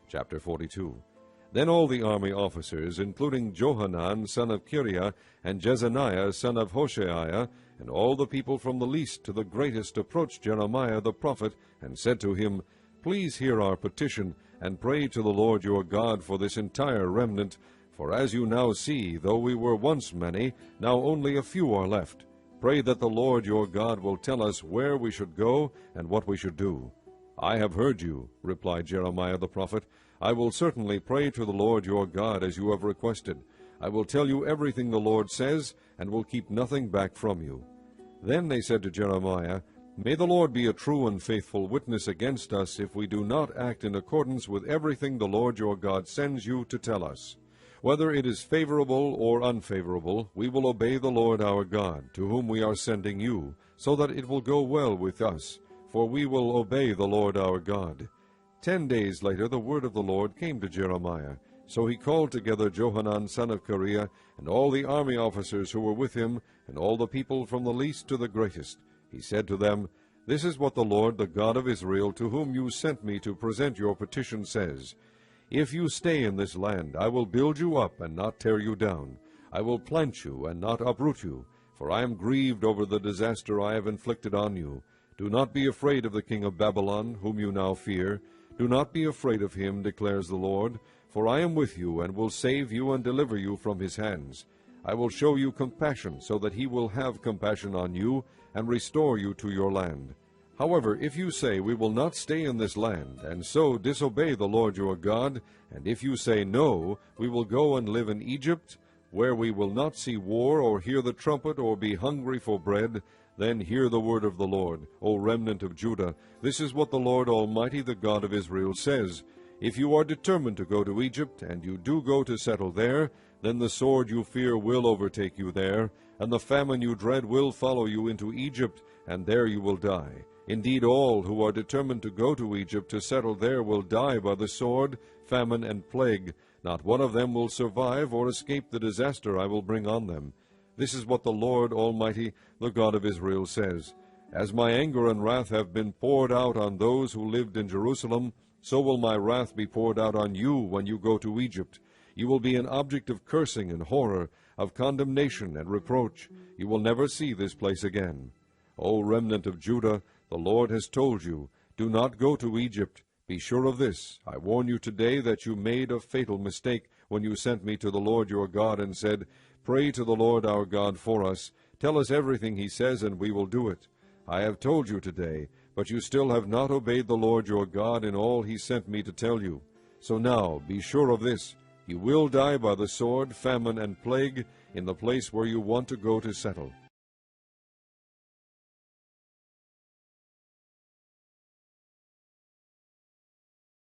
Chapter 42. Then all the army officers, including Johanan son of Kareah, and Jezaniah son of Hoshaiah, and all the people from the least to the greatest, approached Jeremiah the prophet, and said to him, Please hear our petition, and pray to the Lord your God for this entire remnant. For as you now see, though we were once many, now only a few are left. Pray that the Lord your God will tell us where we should go, and what we should do. I have heard you, replied Jeremiah the prophet. I will certainly pray to the Lord your God as you have requested. I will tell you everything the Lord says, and will keep nothing back from you. Then they said to Jeremiah, May the Lord be a true and faithful witness against us if we do not act in accordance with everything the Lord your God sends you to tell us. Whether it is favorable or unfavorable, we will obey the Lord our God, to whom we are sending you, so that it will go well with us, for we will obey the Lord our God. 10 days later the word of the Lord came to Jeremiah. So he called together Johanan son of Kareah, and all the army officers who were with him, and all the people from the least to the greatest. He said to them, This is what the Lord, the God of Israel, to whom you sent me to present your petition, says. If you stay in this land, I will build you up and not tear you down. I will plant you and not uproot you, for I am grieved over the disaster I have inflicted on you. Do not be afraid of the king of Babylon, whom you now fear. Do not be afraid of him, declares the Lord, for I am with you, and will save you and deliver you from his hands. I will show you compassion, so that he will have compassion on you, and restore you to your land. However, if you say, We will not stay in this land, and so disobey the Lord your God, and if you say, No, we will go and live in Egypt, where we will not see war, or hear the trumpet, or be hungry for bread, then hear the word of the Lord, O remnant of Judah. This is what the Lord Almighty, the God of Israel, says. If you are determined to go to Egypt, and you do go to settle there, then the sword you fear will overtake you there, and the famine you dread will follow you into Egypt, and there you will die. Indeed, all who are determined to go to Egypt to settle there will die by the sword, famine, and plague. Not one of them will survive or escape the disaster I will bring on them. This is what the Lord Almighty, the God of Israel, says. As my anger and wrath have been poured out on those who lived in Jerusalem, so will my wrath be poured out on you when you go to Egypt. You will be an object of cursing and horror, of condemnation and reproach. You will never see this place again. O remnant of Judah, the Lord has told you, Do not go to Egypt. Be sure of this. I warn you today that you made a fatal mistake when you sent me to the Lord your God and said, Pray to the Lord our God for us. Tell us everything he says, and we will do it. I have told you today, but you still have not obeyed the Lord your God in all he sent me to tell you. So now be sure of this. You will die by the sword, famine, and plague in the place where you want to go to settle.